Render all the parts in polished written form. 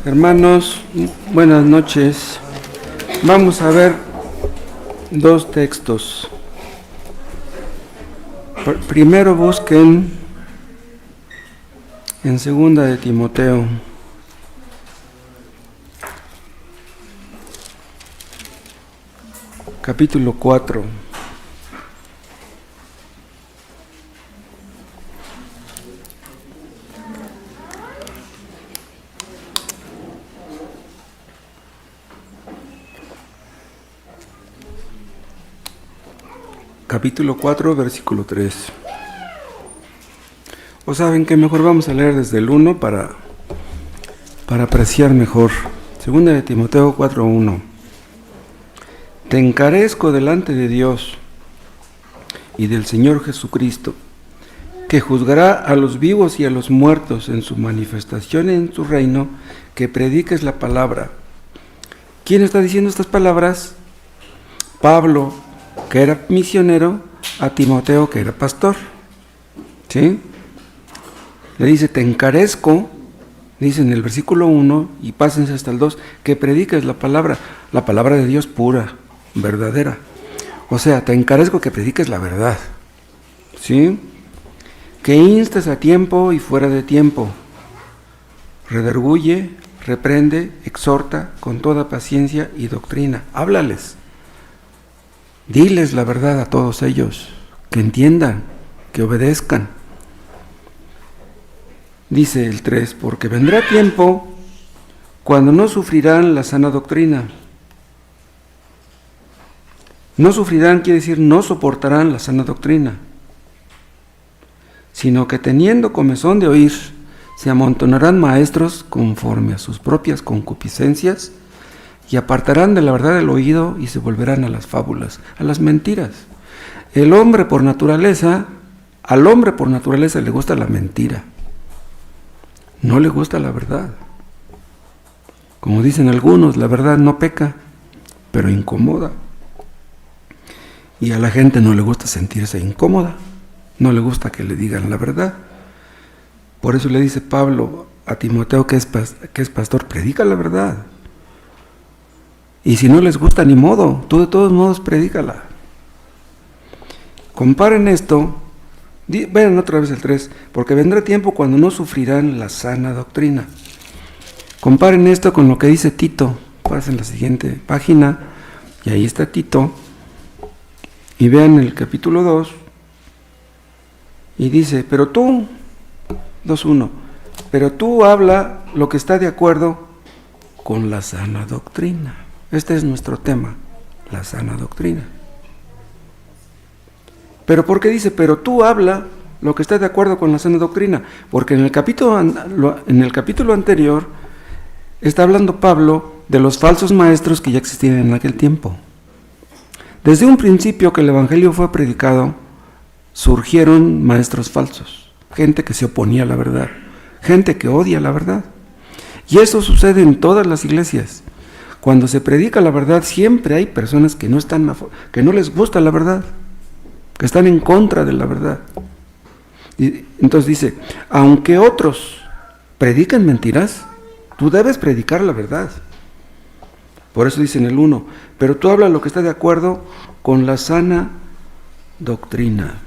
Hermanos, buenas noches. Vamos a ver dos textos. Primero busquen en Segunda de Timoteo. Capítulo 4. Capítulo 4, versículo 3. O saben que mejor vamos a leer desde el 1 para apreciar mejor. Segunda de Timoteo 4:1. Te encarezco delante de Dios y del Señor Jesucristo, que juzgará a los vivos y a los muertos en su manifestación en su reino, que prediques la palabra. ¿Quién está diciendo estas palabras? Pablo, que era misionero, a Timoteo, que era pastor. ¿Sí? Le dice, te encarezco, dice en el versículo 1, y pásense hasta el 2, que prediques la palabra de Dios pura, verdadera. O sea, te encarezco que prediques la verdad. ¿Sí? Que instes a tiempo y fuera de tiempo. Redarguye, reprende, exhorta con toda paciencia y doctrina. Háblales. Diles la verdad a todos ellos, que entiendan, que obedezcan. Dice el 3, porque vendrá tiempo cuando no sufrirán la sana doctrina. No sufrirán quiere decir no soportarán la sana doctrina, sino que teniendo comezón de oír, se amontonarán maestros conforme a sus propias concupiscencias, y apartarán de la verdad el oído y se volverán a las fábulas, a las mentiras. Al hombre por naturaleza le gusta la mentira. No le gusta la verdad. Como dicen algunos, la verdad no peca, pero incomoda. Y a la gente no le gusta sentirse incómoda, no le gusta que le digan la verdad. Por eso le dice Pablo a Timoteo, que es pastor, predica la verdad. Y si no les gusta, ni modo, tú de todos modos predícala. Comparen esto, vean otra vez el 3, porque vendrá tiempo cuando no sufrirán la sana doctrina. Comparen esto con lo que dice Tito. Pasen la siguiente página, y ahí está Tito. Y vean el capítulo 2, y dice, pero tú, 2:1, pero tú habla lo que está de acuerdo con la sana doctrina. Este es nuestro tema, la sana doctrina. ¿Pero por qué dice, pero tú habla lo que está de acuerdo con la sana doctrina? Porque en el capítulo anterior está hablando Pablo de los falsos maestros que ya existían en aquel tiempo. Desde un principio que el evangelio fue predicado, surgieron maestros falsos, gente que se oponía a la verdad, gente que odia la verdad. Y eso sucede en todas las iglesias. Cuando se predica la verdad, siempre hay personas que no les gusta la verdad, que están en contra de la verdad. Y entonces dice, aunque otros predican mentiras, tú debes predicar la verdad. Por eso dice en el 1, pero tú habla lo que está de acuerdo con la sana doctrina.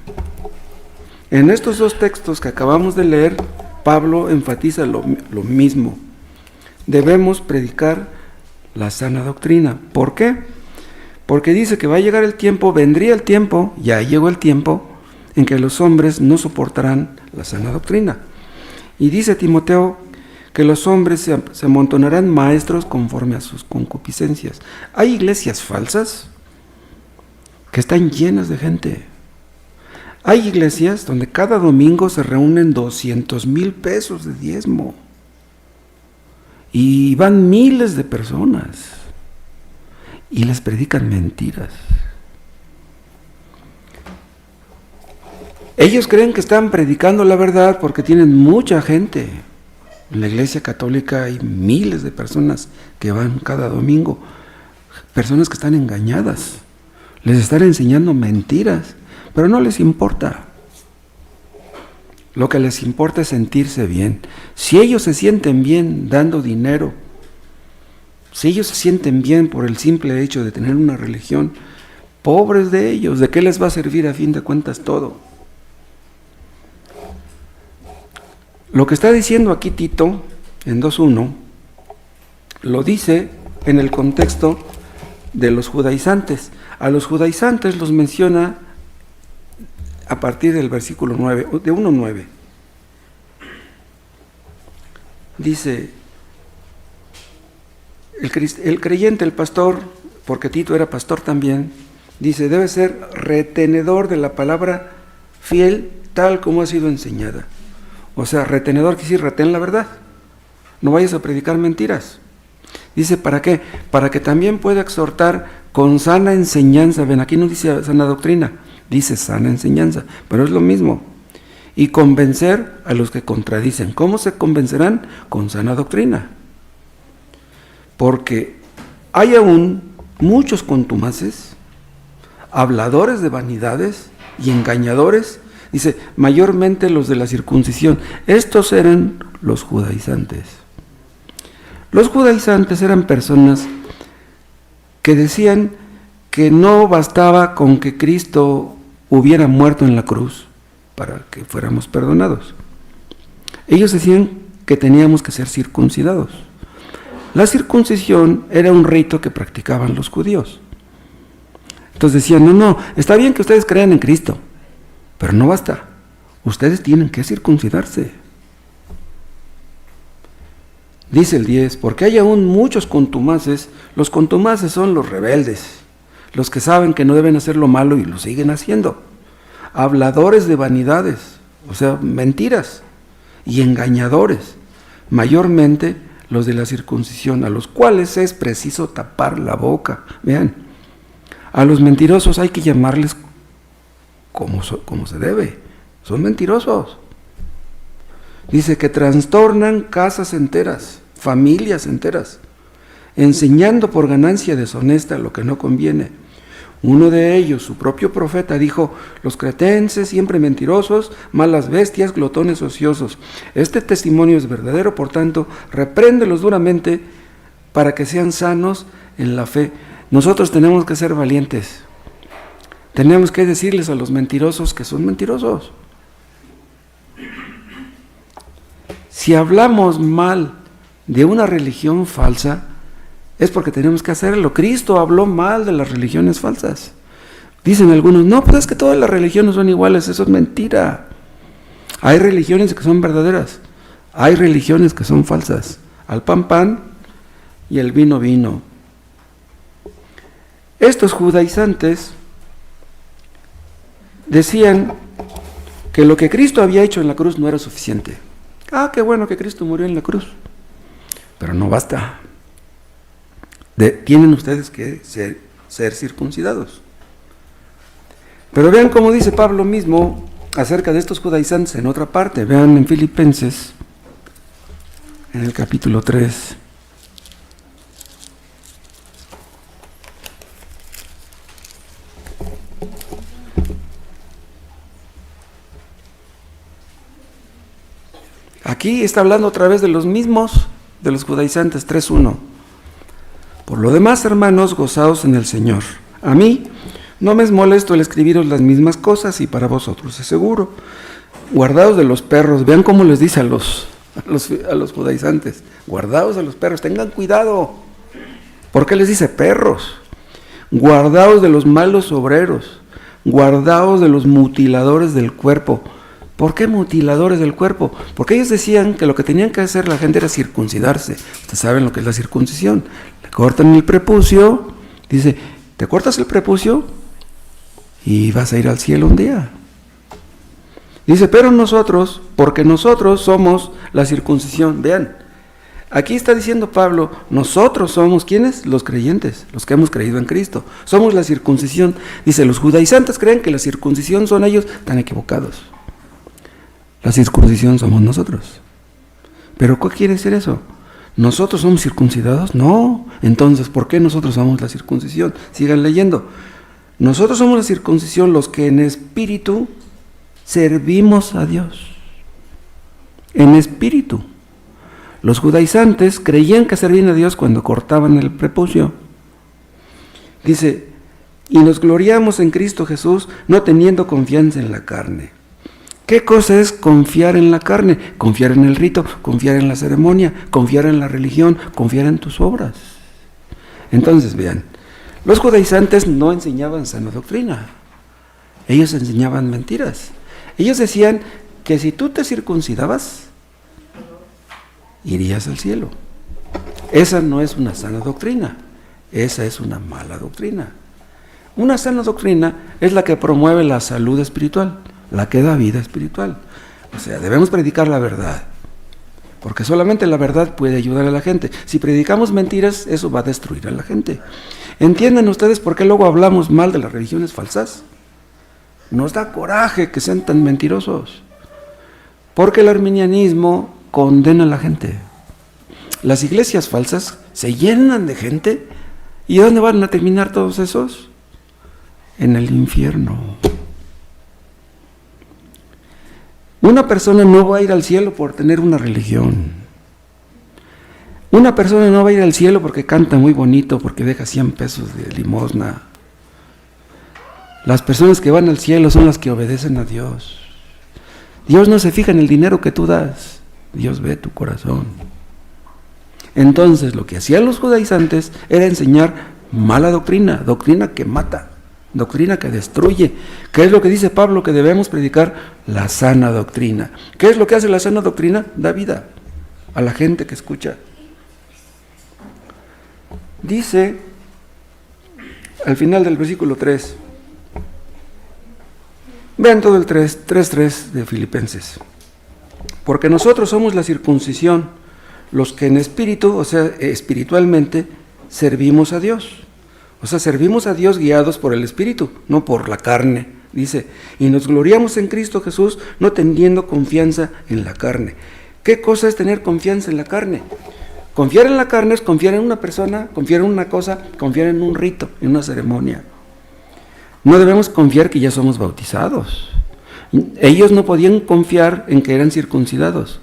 En estos dos textos que acabamos de leer, Pablo enfatiza lo mismo. Debemos predicar la sana doctrina. ¿Por qué? Porque dice que va a llegar el tiempo, vendría el tiempo, ya llegó el tiempo, en que los hombres no soportarán la sana doctrina. Y dice Timoteo que los hombres se amontonarán maestros conforme a sus concupiscencias. Hay iglesias falsas que están llenas de gente. Hay iglesias donde cada domingo se reúnen 200,000 pesos de diezmo. Y van miles de personas y les predican mentiras. Ellos creen que están predicando la verdad porque tienen mucha gente. En la iglesia católica hay miles de personas que van cada domingo, personas que están engañadas, les están enseñando mentiras, pero no les importa. Lo que les importa es sentirse bien. Si ellos se sienten bien dando dinero Si ellos se sienten bien por el simple hecho de tener una religión, pobres de ellos, ¿de qué les va a servir a fin de cuentas todo? Lo que está diciendo aquí Tito, en 2.1, lo dice en el contexto de los judaizantes. A los judaizantes los menciona a partir del versículo 9, de 1.9. Dice, el creyente, el pastor, porque Tito era pastor también, dice, debe ser retenedor de la palabra fiel tal como ha sido enseñada. O sea, retenedor quiere decir retén la verdad. No vayas a predicar mentiras. Dice, ¿para qué? Para que también pueda exhortar con sana enseñanza. Ven, aquí no dice sana doctrina, dice sana enseñanza, pero es lo mismo. Y convencer a los que contradicen. ¿Cómo se convencerán? Con sana doctrina. Porque hay aún muchos contumaces, habladores de vanidades y engañadores, dice, mayormente los de la circuncisión. Estos eran los judaizantes. Los judaizantes eran personas que decían que no bastaba con que Cristo hubiera muerto en la cruz para que fuéramos perdonados. Ellos decían que teníamos que ser circuncidados. La circuncisión era un rito que practicaban los judíos. Entonces decían, no, está bien que ustedes crean en Cristo, pero no basta. Ustedes tienen que circuncidarse. Dice el 10, porque hay aún muchos contumaces. Los contumaces son los rebeldes, los que saben que no deben hacer lo malo y lo siguen haciendo. Habladores de vanidades, o sea, mentiras, y engañadores, mayormente los de la circuncisión, a los cuales es preciso tapar la boca. Vean, a los mentirosos hay que llamarles como se debe. Son mentirosos. Dice que trastornan casas enteras, familias enteras, enseñando por ganancia deshonesta lo que no conviene. Uno de ellos, su propio profeta, dijo, los cretenses siempre mentirosos, malas bestias, glotones ociosos. Este testimonio es verdadero, por tanto, repréndelos duramente para que sean sanos en la fe. Nosotros tenemos que ser valientes. Tenemos que decirles a los mentirosos que son mentirosos. Si hablamos mal de una religión falsa, es porque tenemos que hacerlo. Cristo habló mal de las religiones falsas. Dicen algunos, no, pues es que todas las religiones son iguales. Eso es mentira. Hay religiones que son verdaderas. Hay religiones que son falsas. Al pan, pan y el vino, vino. Estos judaizantes decían que lo que Cristo había hecho en la cruz no era suficiente. Ah, qué bueno que Cristo murió en la cruz, pero no basta. Tienen ustedes que ser circuncidados. Pero vean cómo dice Pablo mismo acerca de estos judaizantes en otra parte. Vean en Filipenses, en el capítulo 3. Aquí está hablando otra vez de los mismos, de los judaizantes, 3.1. Por lo demás, hermanos, gozaos en el Señor. A mí no me es molesto el escribiros las mismas cosas y para vosotros es seguro. Guardaos de los perros. Vean cómo les dice a los judaizantes. Guardaos de los perros, tengan cuidado. ¿Por qué les dice perros? Guardaos de los malos obreros. Guardaos de los mutiladores del cuerpo. ¿Por qué mutiladores del cuerpo? Porque ellos decían que lo que tenían que hacer la gente era circuncidarse. Ustedes saben lo que es la circuncisión. Le cortan el prepucio, dice, te cortas el prepucio y vas a ir al cielo un día. Dice, pero nosotros, porque nosotros somos la circuncisión. Vean, aquí está diciendo Pablo, nosotros somos, ¿quiénes? Los creyentes, los que hemos creído en Cristo. Somos la circuncisión. Dice, los judaizantes creen que la circuncisión son ellos, están equivocados. La circuncisión somos nosotros. ¿Pero qué quiere decir eso? ¿Nosotros somos circuncidados? No. Entonces, ¿por qué nosotros somos la circuncisión? Sigan leyendo. Nosotros somos la circuncisión los que en espíritu servimos a Dios. En espíritu. Los judaizantes creían que servían a Dios cuando cortaban el prepucio. Dice, y nos gloriamos en Cristo Jesús, no teniendo confianza en la carne. ¿Qué cosa es confiar en la carne? Confiar en el rito, confiar en la ceremonia, confiar en la religión, confiar en tus obras. Entonces, vean, los judaizantes no enseñaban sana doctrina. Ellos enseñaban mentiras. Ellos decían que si tú te circuncidabas, irías al cielo. Esa no es una sana doctrina, esa es una mala doctrina. Una sana doctrina es la que promueve la salud espiritual, la que da vida espiritual. O sea, debemos predicar la verdad, porque solamente la verdad puede ayudar a la gente. Si predicamos mentiras, eso va a destruir a la gente. ¿Entienden ustedes por qué luego hablamos mal de las religiones falsas? Nos da coraje que sean tan mentirosos, porque el arminianismo condena a la gente. Las iglesias falsas se llenan de gente, ¿y dónde van a terminar todos esos? En el infierno. Una persona no va a ir al cielo por tener una religión. Una persona no va a ir al cielo porque canta muy bonito, porque deja 100 pesos de limosna. Las personas que van al cielo son las que obedecen a Dios. Dios no se fija en el dinero que tú das, Dios ve tu corazón. Entonces, lo que hacían los judaizantes era enseñar mala doctrina, doctrina que mata, doctrina que destruye. ¿Qué es lo que dice Pablo? Que debemos predicar la sana doctrina. ¿Qué es lo que hace la sana doctrina? Da vida a la gente que escucha. Dice al final del versículo 3, vean todo el 3:3 de Filipenses. Porque nosotros somos la circuncisión, los que en espíritu, o sea, espiritualmente, servimos a Dios. O sea, servimos a Dios guiados por el Espíritu, no por la carne. Dice, y nos gloriamos en Cristo Jesús, no teniendo confianza en la carne. ¿Qué cosa es tener confianza en la carne? Confiar en la carne es confiar en una persona, confiar en una cosa, confiar en un rito, en una ceremonia. No debemos confiar que ya somos bautizados. Ellos no podían confiar en que eran circuncidados.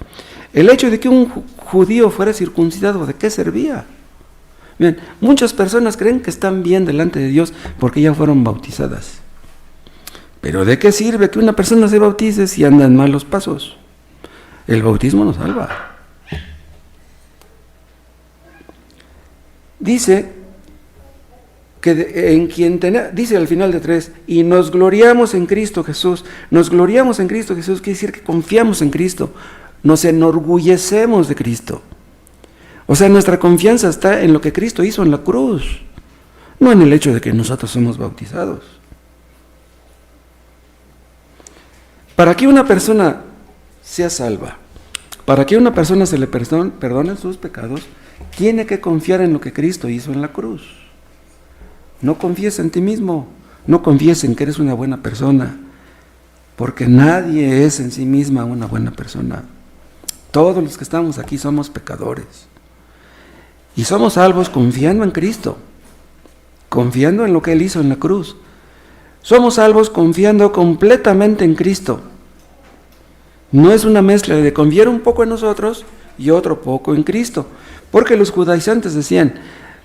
El hecho de que un judío fuera circuncidado, ¿de qué servía? Bien, muchas personas creen que están bien delante de Dios porque ya fueron bautizadas. Pero ¿de qué sirve que una persona se bautice si anda en malos pasos? El bautismo no salva. Dice que en quien dice al final de 3, y nos gloriamos en Cristo Jesús. Nos gloriamos en Cristo Jesús quiere decir que confiamos en Cristo, nos enorgullecemos de Cristo. O sea, nuestra confianza está en lo que Cristo hizo en la cruz, no en el hecho de que nosotros somos bautizados. Para que una persona sea salva, para que a una persona se le perdonen sus pecados, tiene que confiar en lo que Cristo hizo en la cruz. No confíes en ti mismo, no confíes en que eres una buena persona, porque nadie es en sí misma una buena persona. Todos los que estamos aquí somos pecadores. Y somos salvos confiando en Cristo, confiando en lo que Él hizo en la cruz. Somos salvos confiando completamente en Cristo. No es una mezcla de confiar un poco en nosotros y otro poco en Cristo. Porque los judaizantes decían,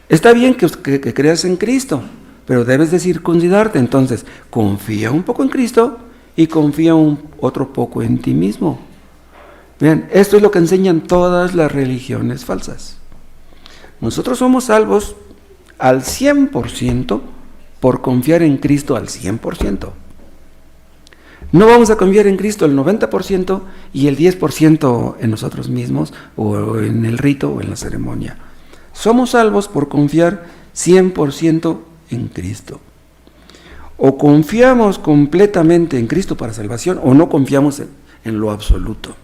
está bien que creas en Cristo, pero debes de circuncidarte. Entonces, confía un poco en Cristo y confía otro poco en ti mismo. Vean, esto es lo que enseñan todas las religiones falsas. Nosotros somos salvos al 100% por confiar en Cristo al 100%. No vamos a confiar en Cristo el 90% y el 10% en nosotros mismos o en el rito o en la ceremonia. Somos salvos por confiar 100% en Cristo. O confiamos completamente en Cristo para salvación o no confiamos en lo absoluto.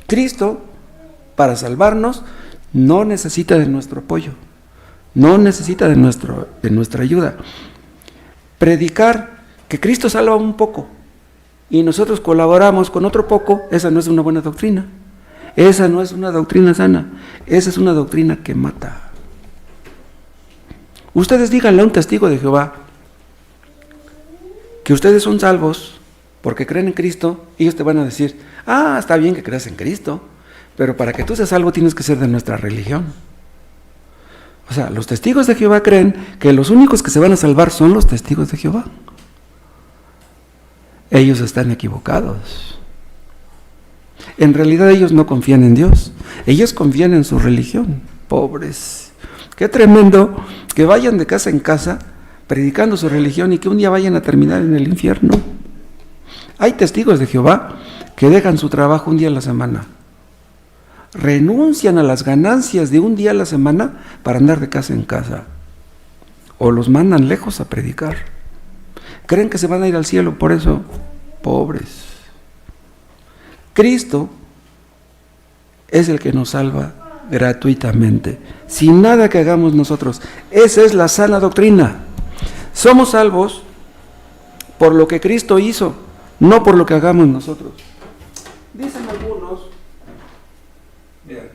Cristo, para salvarnos, no necesita de nuestro apoyo, no necesita de nuestra ayuda. Predicar que Cristo salva un poco y nosotros colaboramos con otro poco, esa no es una buena doctrina. Esa no es una doctrina sana, esa es una doctrina que mata. Ustedes díganle a un testigo de Jehová que ustedes son salvos porque creen en Cristo, y ellos te van a decir, está bien que creas en Cristo, Pero para que tú seas salvo tienes que ser de nuestra religión. O sea, los testigos de Jehová creen que los únicos que se van a salvar son los testigos de Jehová. Ellos están equivocados. En realidad ellos no confían en Dios, ellos confían en su religión. Pobres. Qué tremendo que vayan de casa en casa predicando su religión y que un día vayan a terminar en el infierno. Hay testigos de Jehová que dejan su trabajo un día a la semana, renuncian a las ganancias de un día a la semana para andar de casa en casa, o los mandan lejos a predicar. Creen que se van a ir al cielo por eso. Pobres. Cristo es el que nos salva gratuitamente, sin nada que hagamos nosotros. Esa es la sana doctrina. Somos salvos por lo que Cristo hizo, no por lo que hagamos nosotros. Dicen algunos, bien,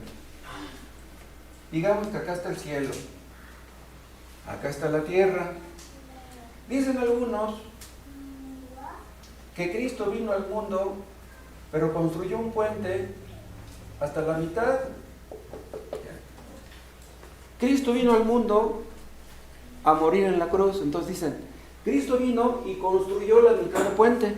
digamos que acá está el cielo, acá está la tierra. Dicen algunos que Cristo vino al mundo, pero construyó un puente hasta la mitad. Cristo vino al mundo a morir en la cruz. Entonces dicen, Cristo vino y construyó la mitad del puente.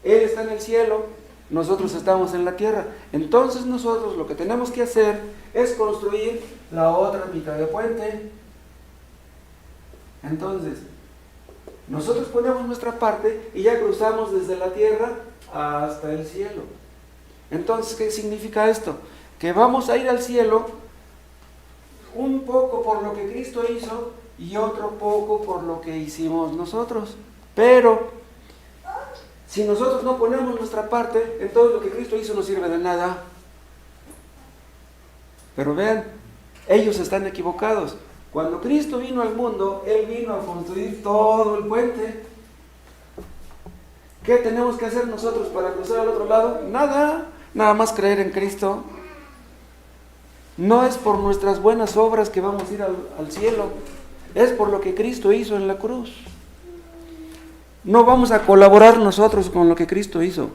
Él está en el cielo, nosotros estamos en la tierra. Entonces nosotros lo que tenemos que hacer es construir la otra mitad del puente. Entonces, nosotros ponemos nuestra parte y ya cruzamos desde la tierra hasta el cielo. Entonces, ¿qué significa esto? Que vamos a ir al cielo un poco por lo que Cristo hizo y otro poco por lo que hicimos nosotros. Pero si nosotros no ponemos nuestra parte, entonces lo que Cristo hizo no sirve de nada. Pero vean, ellos están equivocados. Cuando Cristo vino al mundo, Él vino a construir todo el puente. ¿Qué tenemos que hacer nosotros para cruzar al otro lado? Nada, nada más creer en Cristo. No es por nuestras buenas obras que vamos a ir al cielo, es por lo que Cristo hizo en la cruz. No vamos a colaborar nosotros con lo que Cristo hizo.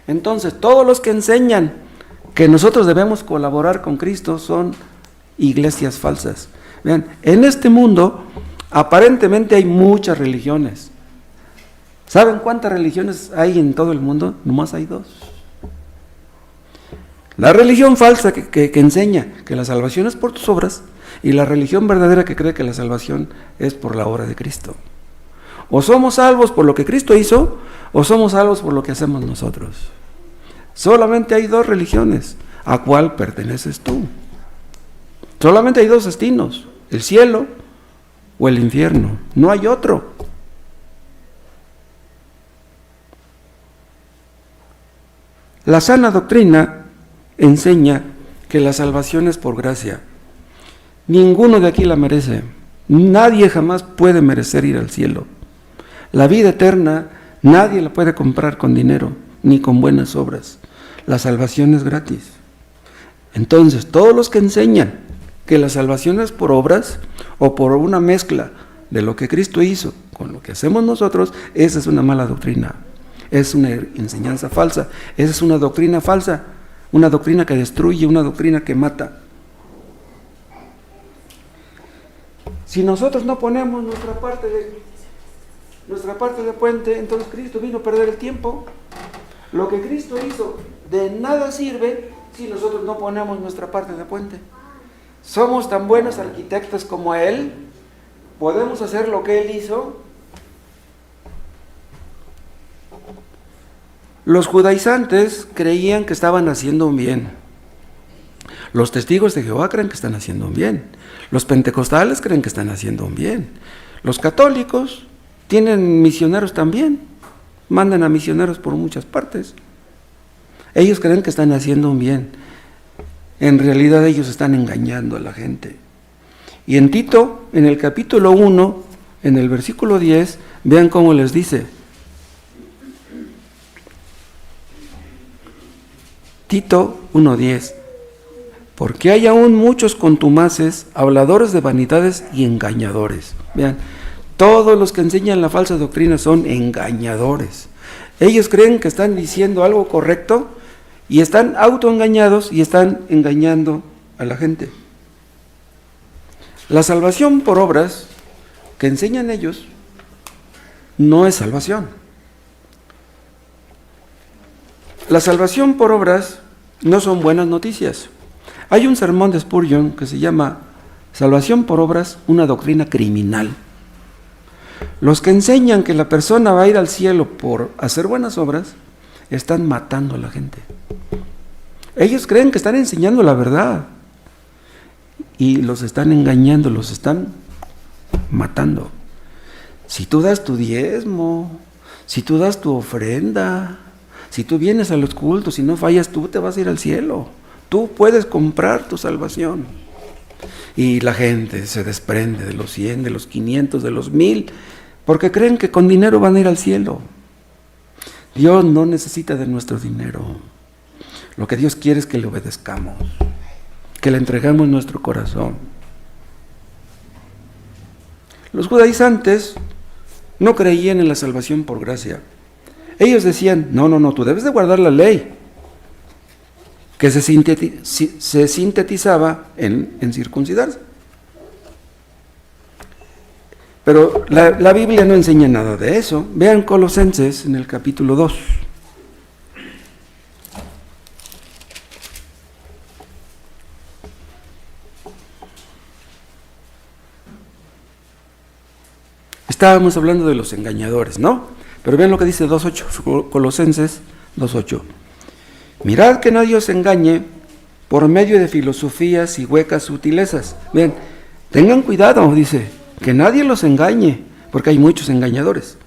Entonces, todos los que enseñan que nosotros debemos colaborar con Cristo son iglesias falsas. Vean, en este mundo aparentemente hay muchas religiones. ¿Saben cuántas religiones hay en todo el mundo? Nomás hay 2. La religión falsa que enseña que la salvación es por tus obras, y la religión verdadera que cree que la salvación es por la obra de Cristo. O somos salvos por lo que Cristo hizo, o somos salvos por lo que hacemos nosotros. Solamente hay 2 religiones. ¿A cuál perteneces tú? Solamente hay 2 destinos, el cielo o el infierno. No hay otro. La sana doctrina enseña que la salvación es por gracia. Ninguno de aquí la merece. Nadie jamás puede merecer ir al cielo. La vida eterna nadie la puede comprar con dinero, ni con buenas obras. La salvación es gratis. Entonces, todos los que enseñan que la salvación es por obras o por una mezcla de lo que Cristo hizo con lo que hacemos nosotros, esa es una mala doctrina. Es una enseñanza falsa. Esa es una doctrina falsa. Una doctrina que destruye, una doctrina que mata. Si nosotros no ponemos nuestra parte de puente, entonces Cristo vino a perder el tiempo. Lo que Cristo hizo de nada sirve si nosotros no ponemos nuestra parte de puente. Somos tan buenos arquitectos como Él, podemos hacer lo que Él hizo. Los judaizantes creían que estaban haciendo un bien. Los testigos de Jehová creen que están haciendo un bien. Los pentecostales creen que están haciendo un bien. Los católicos tienen misioneros también. Mandan a misioneros por muchas partes. Ellos creen que están haciendo un bien. En realidad ellos están engañando a la gente. Y en Tito, en el capítulo 1, en el versículo 10, vean cómo les dice. Tito 1:10. Porque hay aún muchos contumaces, habladores de vanidades y engañadores. Vean, todos los que enseñan la falsa doctrina son engañadores. Ellos creen que están diciendo algo correcto Y están autoengañados y están engañando a la gente. La salvación por obras que enseñan ellos no es salvación. La salvación por obras no son buenas noticias. Hay un sermón de Spurgeon que se llama Salvación por obras, una doctrina criminal. Los que enseñan que la persona va a ir al cielo por hacer buenas obras, están matando a la gente. Ellos creen que están enseñando la verdad y los están engañando, los están matando. Si tú das tu diezmo, si tú das tu ofrenda, si tú vienes a los cultos y no fallas, tú te vas a ir al cielo. Tú puedes comprar tu salvación. Y la gente se desprende de los 100, de los 500, de los 1000, porque creen que con dinero van a ir al cielo. Dios no necesita de nuestro dinero. Lo que Dios quiere es que le obedezcamos, que le entregamos nuestro corazón. Los judaizantes no creían en la salvación por gracia. Ellos decían, no, tú debes de guardar la ley, que se sintetizaba en circuncidarse. Pero la Biblia no enseña nada de eso. Vean Colosenses en el capítulo 2. Estábamos hablando de los engañadores, ¿no? Pero vean lo que dice 2.8, Colosenses 2.8. Mirad que nadie os engañe por medio de filosofías y huecas sutilezas. Bien, tengan cuidado, dice, que nadie los engañe, porque hay muchos engañadores.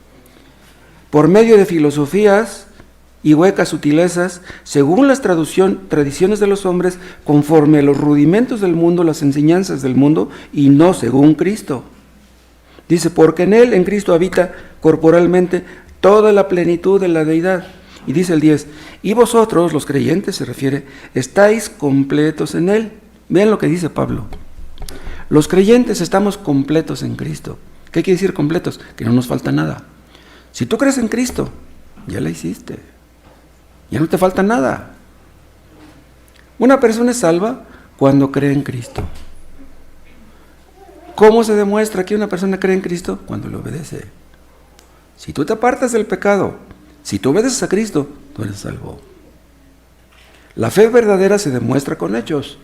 Por medio de filosofías y huecas sutilezas, según las tradiciones de los hombres, conforme a los rudimentos del mundo, las enseñanzas del mundo, y no según Cristo. Dice, porque en Él, en Cristo, habita corporalmente toda la plenitud de la deidad. Y dice el 10, y vosotros, los creyentes, se refiere, estáis completos en Él. Vean lo que dice Pablo. Los creyentes estamos completos en Cristo. ¿Qué quiere decir completos? Que no nos falta nada. Si tú crees en Cristo, ya la hiciste. Ya no te falta nada. Una persona es salva cuando cree en Cristo. ¿Cómo se demuestra que una persona cree en Cristo? Cuando le obedece. Si tú te apartas del pecado, si tú obedeces a Cristo, tú eres salvo. La fe verdadera se demuestra con hechos.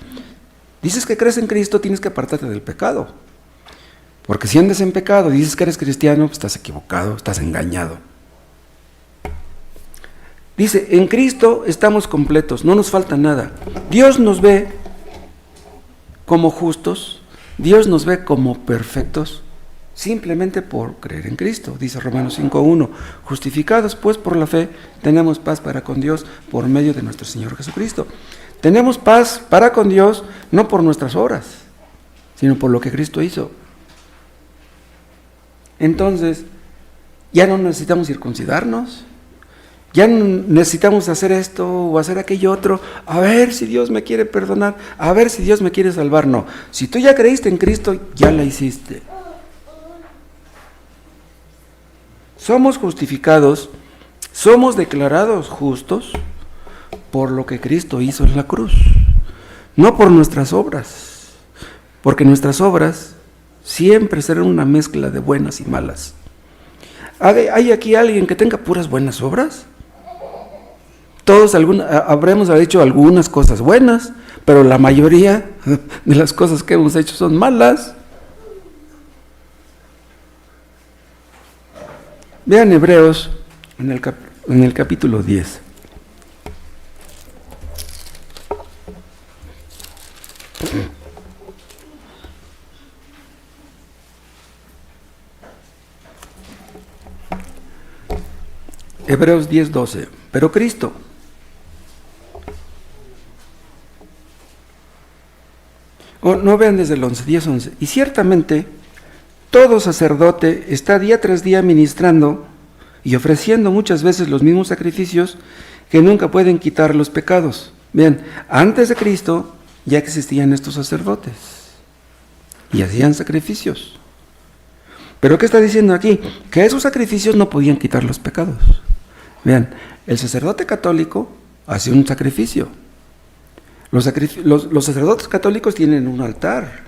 Dices que crees en Cristo, tienes que apartarte del pecado. Porque si andas en pecado y dices que eres cristiano, pues estás equivocado, estás engañado. Dice, en Cristo estamos completos, no nos falta nada. Dios nos ve como justos, Dios nos ve como perfectos, simplemente por creer en Cristo. Dice Romanos 5.1, justificados pues por la fe, tenemos paz para con Dios por medio de nuestro Señor Jesucristo. Tenemos paz para con Dios no por nuestras obras, sino por lo que Cristo hizo. Entonces, ya no necesitamos circuncidarnos, ya no necesitamos hacer esto o hacer aquello otro, a ver si Dios me quiere perdonar, a ver si Dios me quiere salvar. No, si tú ya creíste en Cristo, ya la hiciste. Somos justificados, somos declarados justos por lo que Cristo hizo en la cruz, no por nuestras obras, porque nuestras obras siempre serán una mezcla de buenas y malas. ¿Hay aquí alguien que tenga puras buenas obras? Todos habremos hecho algunas cosas buenas, pero la mayoría de las cosas que hemos hecho son malas. Vean Hebreos en el capítulo 10. Hebreos 10:12. Pero Cristo, no vean desde el 10:11. Y ciertamente todo sacerdote está día tras día ministrando y ofreciendo muchas veces los mismos sacrificios que nunca pueden quitar los pecados. Vean, antes de Cristo ya existían estos sacerdotes y hacían sacrificios. Pero ¿qué está diciendo aquí? Que esos sacrificios no podían quitar los pecados. Vean, el sacerdote católico hace un sacrificio. Los sacerdotes católicos tienen un altar,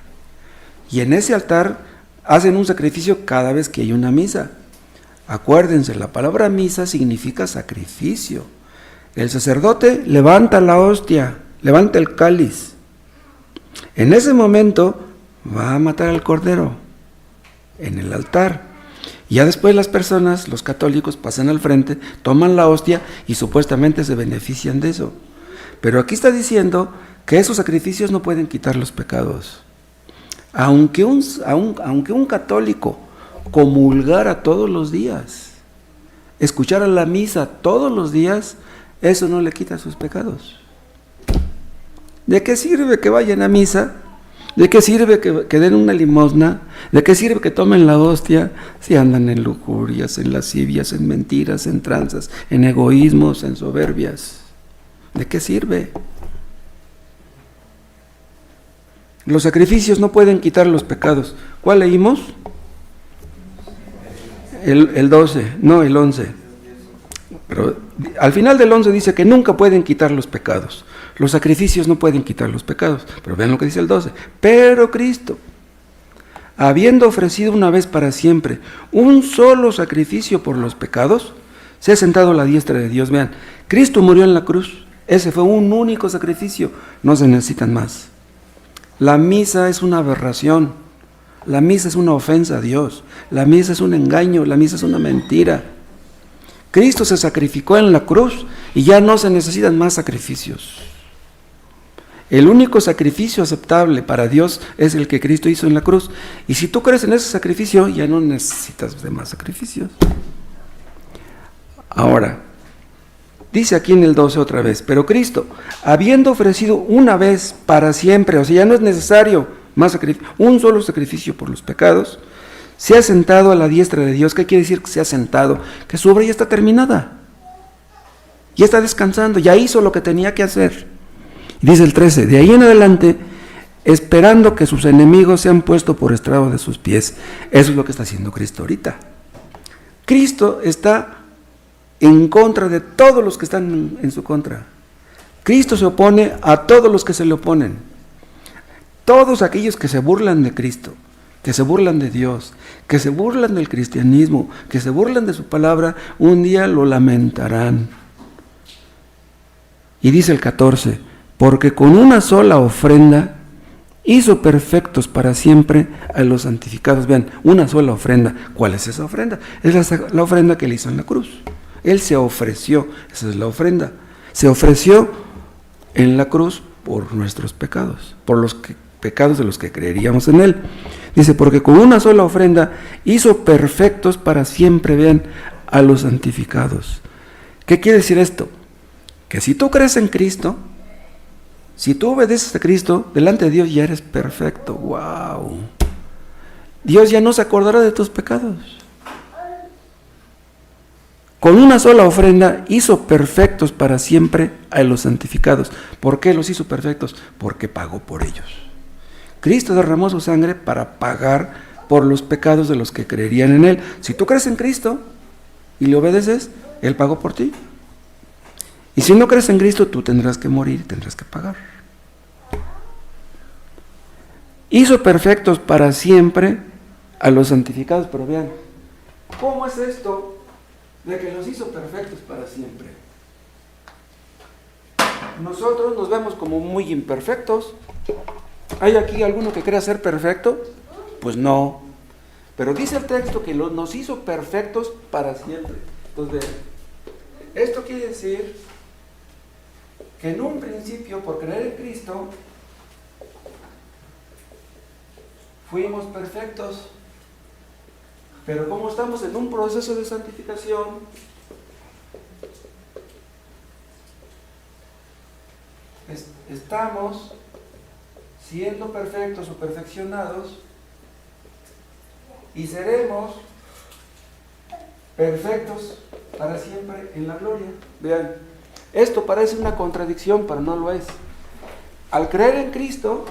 y en ese altar hacen un sacrificio cada vez que hay una misa. Acuérdense, la palabra misa significa sacrificio. El sacerdote levanta la hostia, levanta el cáliz. En ese momento va a matar al cordero en el altar. Y ya después las personas, los católicos, pasan al frente, toman la hostia y supuestamente se benefician de eso. Pero aquí está diciendo que esos sacrificios no pueden quitar los pecados. Aunque un católico comulgara todos los días, escuchara la misa todos los días, eso no le quita sus pecados. ¿De qué sirve que vayan a misa? ¿De qué sirve que den una limosna? ¿De qué sirve que tomen la hostia si andan en lujurias, en lascivias, en mentiras, en tranzas, en egoísmos, en soberbias? ¿De qué sirve? Los sacrificios no pueden quitar los pecados. ¿Cuál leímos? El 12, no el 11. Pero al final del 11 dice que nunca pueden quitar los pecados. Los sacrificios no pueden quitar los pecados. Pero vean lo que dice el 12. Pero Cristo, habiendo ofrecido una vez para siempre un solo sacrificio por los pecados, se ha sentado a la diestra de Dios. Vean, Cristo murió en la cruz. Ese fue un único sacrificio. No se necesitan más. La misa es una aberración. La misa es una ofensa a Dios. La misa es un engaño. La misa es una mentira. Cristo se sacrificó en la cruz y ya no se necesitan más sacrificios. El único sacrificio aceptable para Dios es el que Cristo hizo en la cruz. Y si tú crees en ese sacrificio, ya no necesitas de más sacrificios. Ahora, dice aquí en el 12 otra vez, pero Cristo, habiendo ofrecido una vez para siempre, o sea, ya no es necesario más sacrificio, un solo sacrificio por los pecados, se ha sentado a la diestra de Dios. ¿Qué quiere decir que se ha sentado? Que su obra ya está terminada. Ya está descansando, ya hizo lo que tenía que hacer. Y dice el 13, de ahí en adelante, esperando que sus enemigos sean puestos por estrado de sus pies. Eso es lo que está haciendo Cristo ahorita. Cristo está en contra de todos los que están en su contra. Cristo se opone a todos los que se le oponen. Todos aquellos que se burlan de Cristo, que se burlan de Dios, que se burlan del cristianismo, que se burlan de su palabra, un día lo lamentarán. Y dice el 14, porque con una sola ofrenda hizo perfectos para siempre a los santificados. Vean, una sola ofrenda. ¿Cuál es esa ofrenda? Es la ofrenda que él hizo en la cruz. Él se ofreció, esa es la ofrenda. Se ofreció en la cruz por nuestros pecados, por los pecados de los que creeríamos en él. Dice, porque con una sola ofrenda hizo perfectos para siempre, vean, a los santificados. ¿Qué quiere decir esto? Que si tú crees en Cristo, si tú obedeces a Cristo, delante de Dios ya eres perfecto. ¡Wow! Dios ya no se acordará de tus pecados. Con una sola ofrenda hizo perfectos para siempre a los santificados. ¿Por qué los hizo perfectos? Porque pagó por ellos. Cristo derramó su sangre para pagar por los pecados de los que creerían en Él. Si tú crees en Cristo y le obedeces, Él pagó por ti. Y si no crees en Cristo, tú tendrás que morir, tendrás que pagar. Hizo perfectos para siempre a los santificados. Pero vean, ¿cómo es esto de que los hizo perfectos para siempre? Nosotros nos vemos como muy imperfectos. ¿Hay aquí alguno que crea ser perfecto? Pues no. Pero dice el texto que nos hizo perfectos para siempre. Entonces, esto quiere decir que en un principio, por creer en Cristo, fuimos perfectos. Pero como estamos en un proceso de santificación, estamos siendo perfectos o perfeccionados y seremos perfectos para siempre en la gloria. Vean, esto parece una contradicción, pero no lo es. Al creer en Cristo,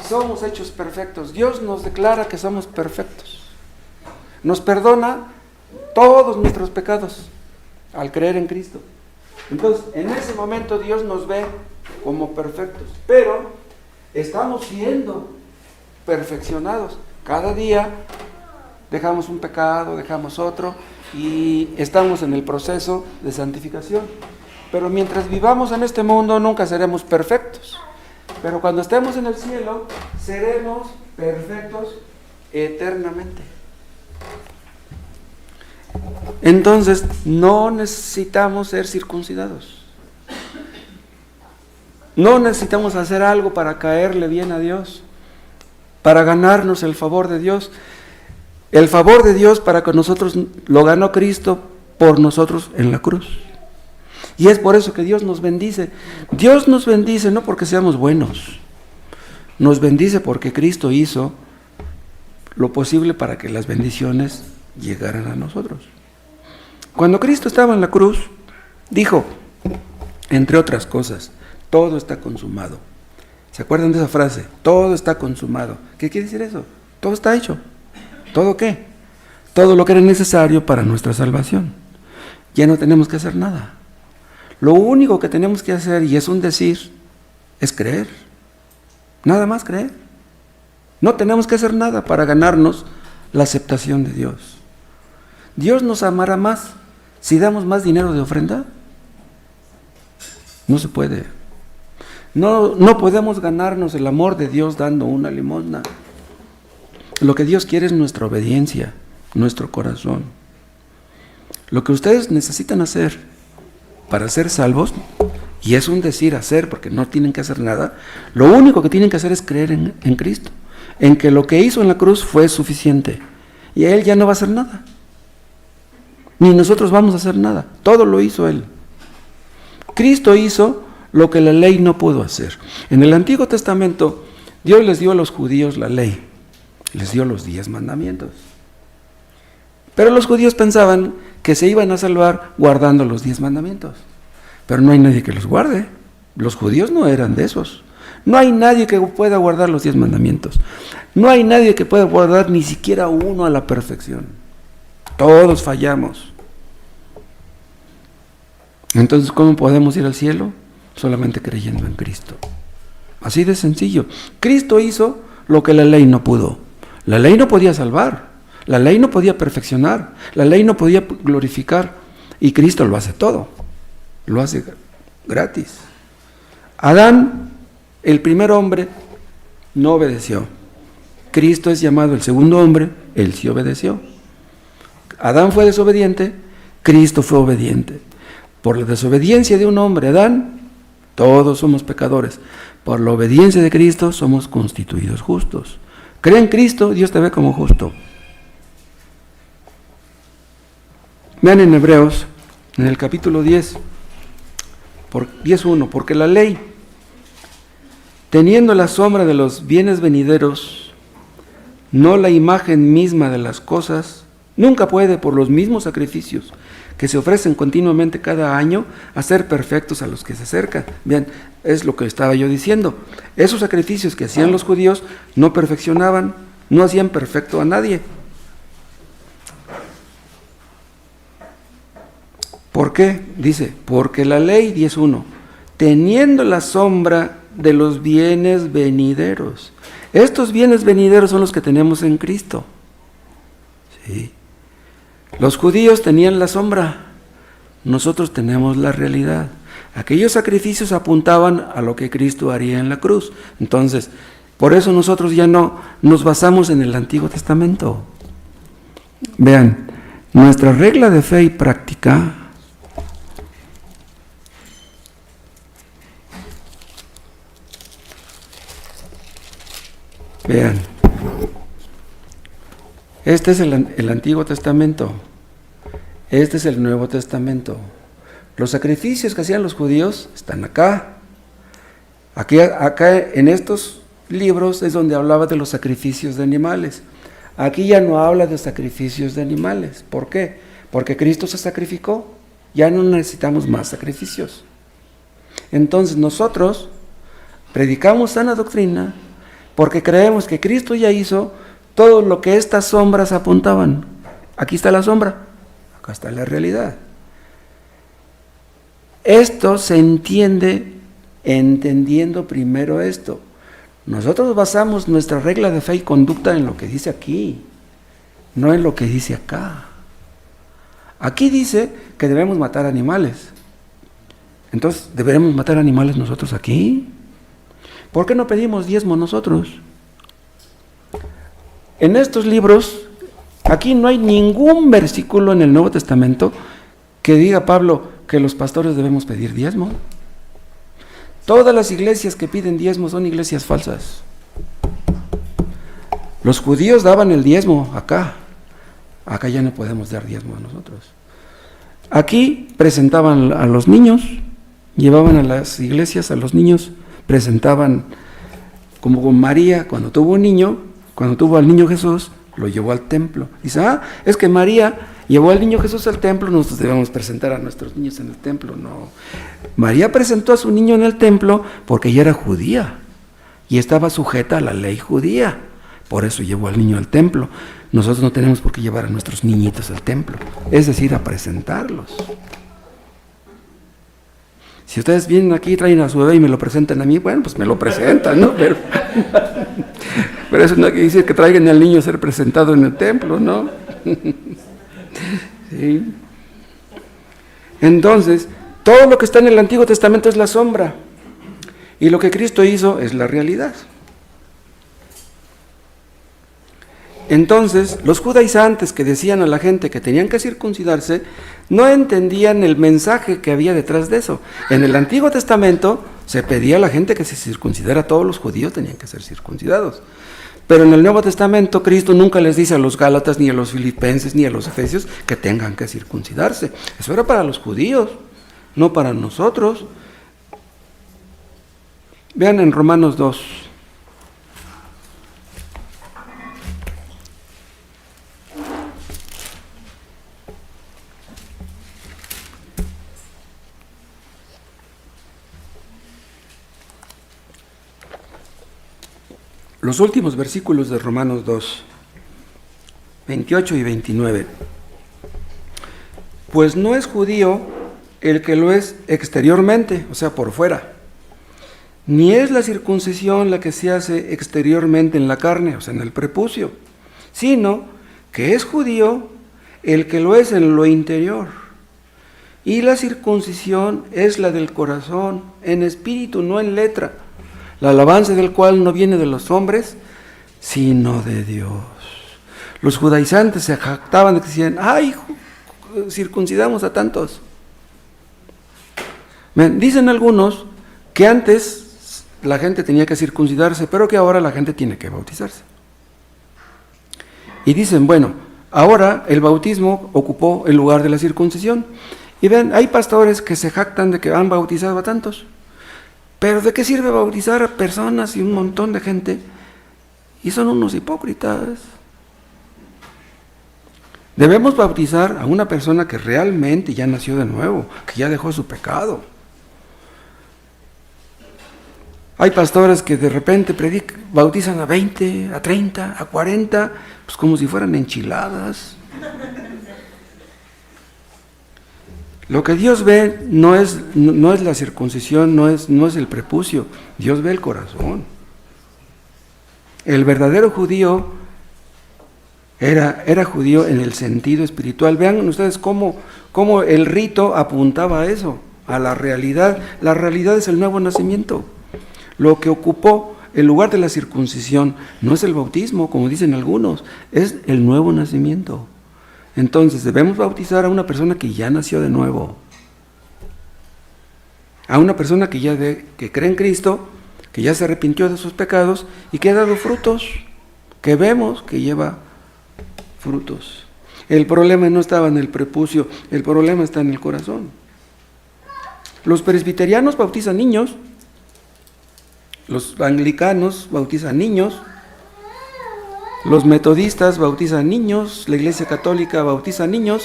somos hechos perfectos. Dios nos declara que somos perfectos. Nos perdona todos nuestros pecados al creer en Cristo. Entonces, en ese momento Dios nos ve como perfectos, pero estamos siendo perfeccionados. Cada día dejamos un pecado, dejamos otro, y estamos en el proceso de santificación. Pero mientras vivamos en este mundo nunca seremos perfectos. Pero cuando estemos en el cielo, seremos perfectos eternamente. Entonces, no necesitamos ser circuncidados. No necesitamos hacer algo para caerle bien a Dios, para ganarnos el favor de Dios. El favor de Dios para que nosotros lo ganó Cristo por nosotros en la cruz. Y es por eso que Dios nos bendice. Dios nos bendice no porque seamos buenos. Nos bendice porque Cristo hizo lo posible para que las bendiciones llegaran a nosotros. Cuando Cristo estaba en la cruz, dijo, entre otras cosas, todo está consumado. ¿Se acuerdan de esa frase? Todo está consumado. ¿Qué quiere decir eso? Todo está hecho. ¿Todo qué? Todo lo que era necesario para nuestra salvación. Ya no tenemos que hacer nada. Lo único que tenemos que hacer, y es un decir, es creer. Nada más creer. No tenemos que hacer nada para ganarnos la aceptación de Dios. ¿Dios nos amará más si damos más dinero de ofrenda? No se puede. No podemos ganarnos el amor de Dios dando una limosna. Lo que Dios quiere es nuestra obediencia, nuestro corazón. Lo que ustedes necesitan hacer para ser salvos, y es un decir hacer porque no tienen que hacer nada, lo único que tienen que hacer es creer en Cristo, en que lo que hizo en la cruz fue suficiente, y Él ya no va a hacer nada, ni nosotros vamos a hacer nada, todo lo hizo Él. Cristo hizo lo que la ley no pudo hacer. En el Antiguo Testamento, Dios les dio a los judíos la ley, les dio los 10 mandamientos. Pero los judíos pensaban que se iban a salvar guardando los 10 mandamientos. Pero no hay nadie que los guarde. Los judíos no eran de esos. No hay nadie que pueda guardar los 10 mandamientos. No hay nadie que pueda guardar ni siquiera uno a la perfección. Todos fallamos. Entonces, ¿cómo podemos ir al cielo? Solamente creyendo en Cristo. Así de sencillo. Cristo hizo lo que la ley no pudo. La ley no podía salvar. La ley no podía perfeccionar, la ley no podía glorificar, y Cristo lo hace todo, lo hace gratis. Adán, el primer hombre, no obedeció. Cristo es llamado el segundo hombre, él sí obedeció. Adán fue desobediente, Cristo fue obediente. Por la desobediencia de un hombre, Adán, todos somos pecadores. Por la obediencia de Cristo somos constituidos justos. Cree en Cristo, Dios te ve como justo. Vean en Hebreos, en el capítulo 10, 10:1, porque la ley, teniendo la sombra de los bienes venideros, no la imagen misma de las cosas, nunca puede, por los mismos sacrificios que se ofrecen continuamente cada año, hacer perfectos a los que se acercan. Bien, es lo que estaba yo diciendo. Esos sacrificios que hacían los judíos no perfeccionaban, no hacían perfecto a nadie. ¿Por qué? Dice, porque la ley 10:1, teniendo la sombra de los bienes venideros. Estos bienes venideros son los que tenemos en Cristo. ¿Sí? Los judíos tenían la sombra, nosotros tenemos la realidad. Aquellos sacrificios apuntaban a lo que Cristo haría en la cruz. Entonces, por eso nosotros ya no nos basamos en el Antiguo Testamento. Vean, nuestra regla de fe y práctica vean, este es el Antiguo Testamento, este es el Nuevo Testamento. Los sacrificios que hacían los judíos están acá. Acá en estos libros es donde hablaba de los sacrificios de animales. Aquí ya no habla de sacrificios de animales. ¿Por qué? Porque Cristo se sacrificó. Ya no necesitamos más sacrificios. Entonces nosotros predicamos sana doctrina porque creemos que Cristo ya hizo todo lo que estas sombras apuntaban. Aquí está la sombra, acá está la realidad. Esto se entiende entendiendo primero esto. Nosotros basamos nuestra regla de fe y conducta en lo que dice aquí, no en lo que dice acá. Aquí dice que debemos matar animales. Entonces, ¿deberemos matar animales nosotros aquí? ¿Por qué no pedimos diezmo nosotros? En estos libros, aquí no hay ningún versículo en el Nuevo Testamento que diga Pablo que los pastores debemos pedir diezmo. Todas las iglesias que piden diezmo son iglesias falsas. Los judíos daban el diezmo acá. Acá ya no podemos dar diezmo a nosotros. Aquí presentaban a los niños, llevaban a las iglesias a los niños, presentaban, como con María, cuando tuvo un niño, cuando tuvo al niño Jesús, lo llevó al templo. Dice, es que María llevó al niño Jesús al templo, nosotros debemos presentar a nuestros niños en el templo. No, María presentó a su niño en el templo porque ella era judía y estaba sujeta a la ley judía. Por eso llevó al niño al templo. Nosotros no tenemos por qué llevar a nuestros niñitos al templo, es decir, a presentarlos. Si ustedes vienen aquí y traen a su bebé y me lo presentan a mí, bueno, pues me lo presentan, ¿no? Pero eso no quiere decir que traigan al niño a ser presentado en el templo, ¿no? ¿Sí? Entonces, todo lo que está en el Antiguo Testamento es la sombra, y lo que Cristo hizo es la realidad. Entonces, los judaizantes que decían a la gente que tenían que circuncidarse, no entendían el mensaje que había detrás de eso. En el Antiguo Testamento se pedía a la gente que se circuncidara, todos los judíos tenían que ser circuncidados. Pero en el Nuevo Testamento, Cristo nunca les dice a los Gálatas, ni a los Filipenses, ni a los Efesios que tengan que circuncidarse. Eso era para los judíos, no para nosotros. Vean en Romanos 2. Los últimos versículos de Romanos 2, 28 y 29. Pues no es judío el que lo es exteriormente, o sea, por fuera, ni es la circuncisión la que se hace exteriormente en la carne, o sea, en el prepucio, sino que es judío el que lo es en lo interior. Y la circuncisión es la del corazón, en espíritu, no en letra, la alabanza del cual no viene de los hombres, sino de Dios. Los judaizantes se jactaban de que decían, circuncidamos a tantos. Dicen algunos que antes la gente tenía que circuncidarse, pero que ahora la gente tiene que bautizarse. Y dicen, bueno, ahora el bautismo ocupó el lugar de la circuncisión. Y ven, hay pastores que se jactan de que han bautizado a tantos. Pero ¿de qué sirve bautizar a personas y un montón de gente? Y son unos hipócritas. Debemos bautizar a una persona que realmente ya nació de nuevo, que ya dejó su pecado. Hay pastores que de repente bautizan a 20, a 30, a 40, pues como si fueran enchiladas. Lo que Dios ve no es la circuncisión, no es el prepucio. Dios ve el corazón. El verdadero judío era judío en el sentido espiritual. Vean ustedes cómo el rito apuntaba a eso, a la realidad. La realidad es el nuevo nacimiento. Lo que ocupó el lugar de la circuncisión no es el bautismo, como dicen algunos, es el nuevo nacimiento. Entonces debemos bautizar a una persona que ya nació de nuevo, a una persona que cree en Cristo, que ya se arrepintió de sus pecados y que ha dado frutos, que vemos que lleva frutos. El problema no estaba en el prepucio, el problema está en el corazón. Los presbiterianos bautizan niños, los anglicanos bautizan niños, los metodistas bautizan niños, la Iglesia Católica bautiza niños,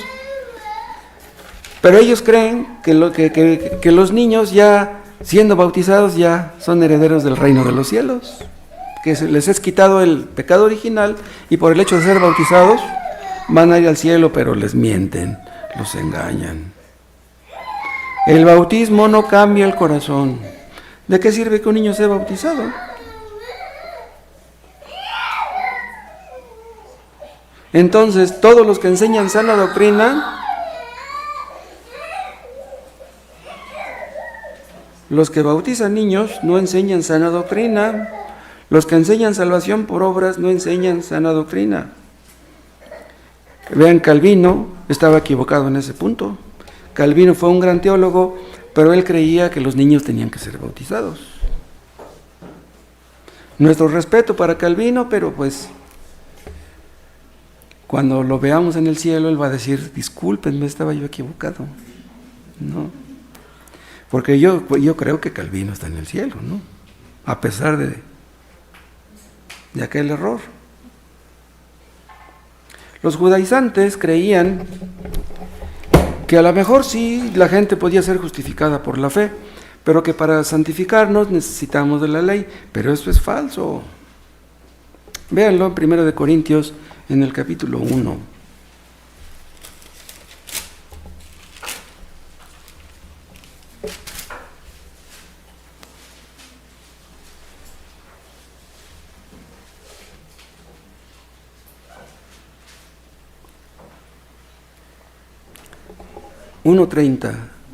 pero ellos creen que los niños ya siendo bautizados ya son herederos del reino de los cielos, que se les es quitado el pecado original y por el hecho de ser bautizados van a ir al cielo, pero les mienten, los engañan. El bautismo no cambia el corazón. ¿De qué sirve que un niño sea bautizado? Entonces, todos los que enseñan sana doctrina, los que bautizan niños no enseñan sana doctrina. Los que enseñan salvación por obras no enseñan sana doctrina. Vean, Calvino estaba equivocado en ese punto. Calvino fue un gran teólogo, pero él creía que los niños tenían que ser bautizados. Nuestro respeto para Calvino, pero pues cuando lo veamos en el cielo, él va a decir, discúlpenme, estaba yo equivocado, ¿no? Porque yo creo que Calvino está en el cielo, ¿no? A pesar de aquel error. Los judaizantes creían que a lo mejor sí la gente podía ser justificada por la fe, pero que para santificarnos necesitamos de la ley, pero eso es falso. Véanlo en 1 Corintios, en el capítulo 1.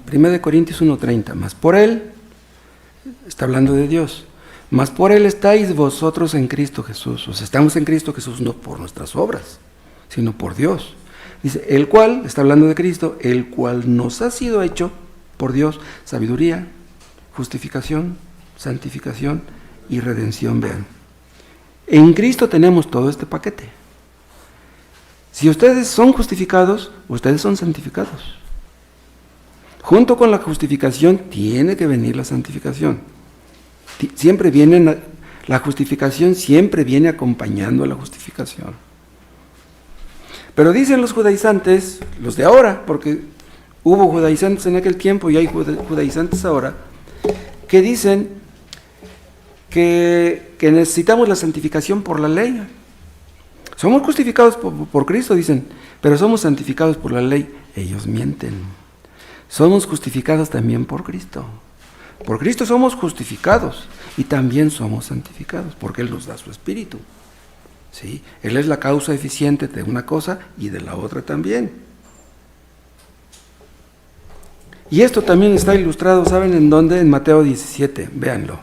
Primero de Corintios 1:30, mas por él, está hablando de Dios, mas por él estáis vosotros en Cristo Jesús. O sea, estamos en Cristo Jesús no por nuestras obras, sino por Dios. Dice, el cual, está hablando de Cristo, el cual nos ha sido hecho por Dios sabiduría, justificación, santificación y redención. Vean, en Cristo tenemos todo este paquete. Si ustedes son justificados, ustedes son santificados. Junto con la justificación tiene que venir la santificación. Siempre viene, la justificación siempre viene acompañando a la justificación. Pero dicen los judaizantes, los de ahora, porque hubo judaizantes en aquel tiempo y hay judaizantes ahora, que dicen que necesitamos la santificación por la ley. Somos justificados por Cristo, dicen, pero somos santificados por la ley. Ellos mienten. Somos justificados también por Cristo. Por Cristo somos justificados y también somos santificados, porque Él nos da su Espíritu. ¿Sí? Él es la causa eficiente de una cosa y de la otra también. Y esto también está ilustrado, ¿saben en dónde? En Mateo 17, véanlo.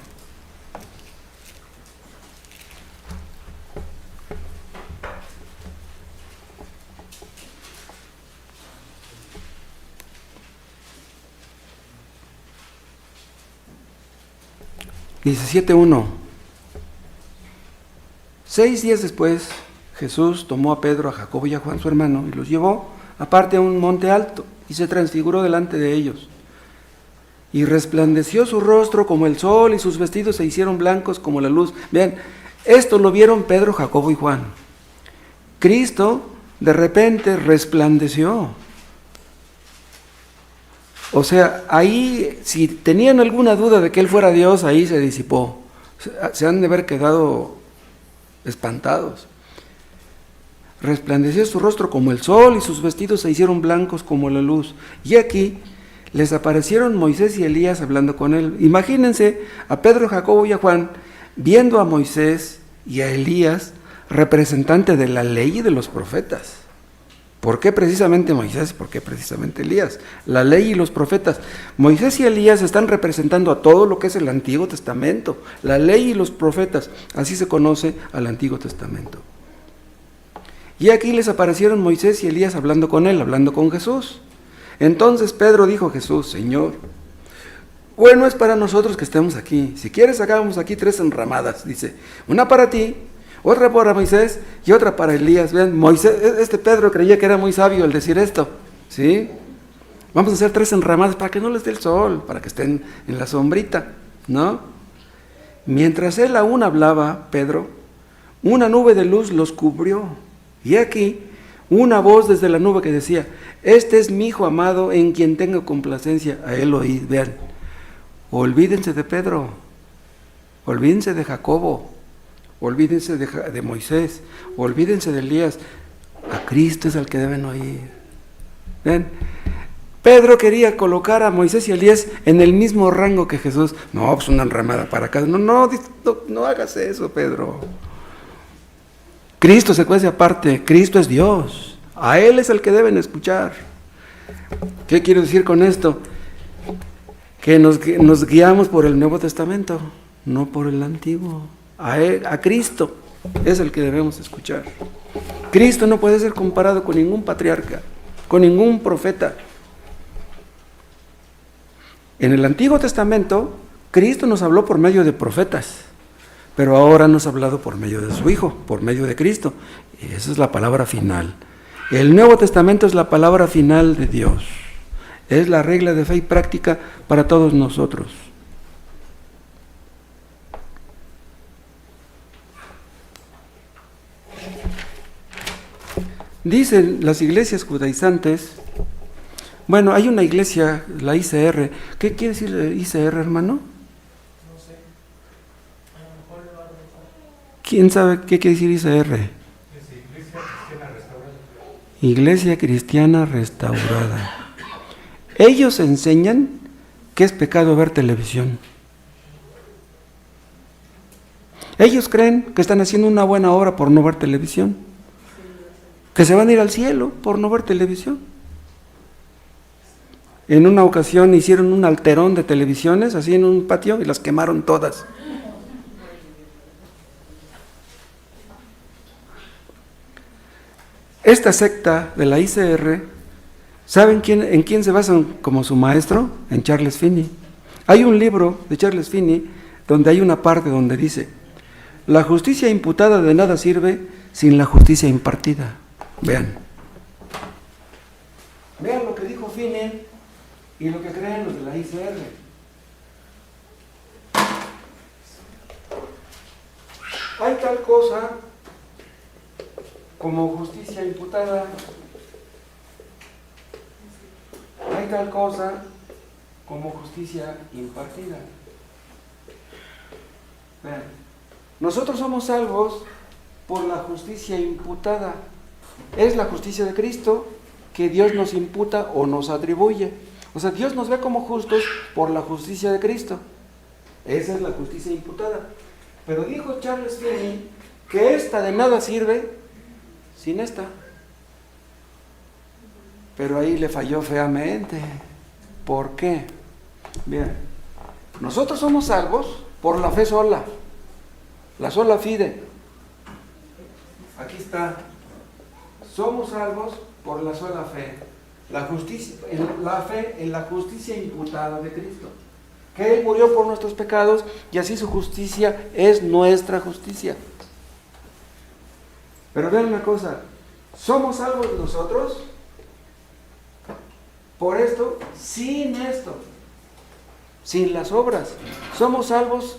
Diecisiete 1. 6 días después, Jesús tomó a Pedro, a Jacobo y a Juan su hermano y los llevó aparte a un monte alto y se transfiguró delante de ellos. Y resplandeció su rostro como el sol y sus vestidos se hicieron blancos como la luz. Vean, esto lo vieron Pedro, Jacobo y Juan. Cristo de repente resplandeció. O sea, ahí, si tenían alguna duda de que Él fuera Dios, ahí se disipó. Se han de haber quedado espantados. Resplandeció su rostro como el sol y sus vestidos se hicieron blancos como la luz. Y aquí les aparecieron Moisés y Elías hablando con Él. Imagínense a Pedro, Jacobo y a Juan viendo a Moisés y a Elías, representante de la ley y de los profetas. ¿Por qué precisamente Moisés? ¿Por qué precisamente Elías? La ley y los profetas. Moisés y Elías están representando a todo lo que es el Antiguo Testamento. La ley y los profetas, así se conoce al Antiguo Testamento. Y aquí les aparecieron Moisés y Elías hablando con él, hablando con Jesús. Entonces Pedro dijo a Jesús, Señor, bueno es para nosotros que estemos aquí. Si quieres hagamos aquí 3 enramadas, dice, una para ti, otra para Moisés y otra para Elías. Vean, Pedro creía que era muy sabio al decir esto, ¿sí? Vamos a hacer 3 enramadas para que no les dé el sol, para que estén en la sombrita, ¿no? Mientras él aún hablaba, Pedro, una nube de luz los cubrió. Y aquí, una voz desde la nube que decía, este es mi hijo amado en quien tengo complacencia. A él oíd. Vean, olvídense de Pedro, olvídense de Jacobo, olvídense de Moisés, olvídense de Elías. A Cristo es al que deben oír. ¿Ven? Pedro quería colocar a Moisés y Elías en el mismo rango que Jesús. No, pues una ramada para acá. No hagas eso, Pedro. Cristo se cuece aparte. Cristo es Dios. A Él es el que deben escuchar. ¿Qué quiero decir con esto? Que nos guiamos por el Nuevo Testamento, no por el Antiguo. A Cristo es el que debemos escuchar. Cristo no puede ser comparado con ningún patriarca, con ningún profeta. En el Antiguo Testamento, Cristo nos habló por medio de profetas, pero ahora nos ha hablado por medio de su Hijo, por medio de Cristo. Y esa es la palabra final. El Nuevo Testamento es la palabra final de Dios. Es la regla de fe y práctica para todos nosotros. Dicen las iglesias judaizantes, bueno, hay una iglesia, la ICR. ¿Qué quiere decir ICR, hermano? No sé. A lo mejor le va a rezar. ¿Quién sabe qué quiere decir ICR? Es Iglesia Cristiana Restaurada. Iglesia Cristiana Restaurada. Ellos enseñan que es pecado ver televisión. Ellos creen que están haciendo una buena obra por no ver televisión, que se van a ir al cielo por no ver televisión. En una ocasión hicieron un alterón de televisiones así en un patio y las quemaron todas. Esta secta de la ICR, ¿saben en quién se basan como su maestro? En Charles Finney. Hay un libro de Charles Finney donde hay una parte donde dice: la justicia imputada de nada sirve sin la justicia impartida. Vean lo que dijo Finney y lo que creen los de la ICR. Hay tal cosa como justicia imputada. Hay tal cosa como justicia impartida. Vean, nosotros somos salvos por la justicia imputada. Es la justicia de Cristo que Dios nos imputa o nos atribuye. O sea, Dios nos ve como justos por la justicia de Cristo. Esa es la justicia imputada. Pero dijo Charles Finney que esta de nada sirve sin esta. Pero ahí le falló feamente. ¿Por qué? Bien, nosotros somos salvos por la fe sola, la sola fide. Aquí está. Somos salvos por la sola fe. La fe en la justicia imputada de Cristo. Que Él murió por nuestros pecados y así su justicia es nuestra justicia. Pero vean una cosa, somos salvos nosotros por esto, sin las obras. Somos salvos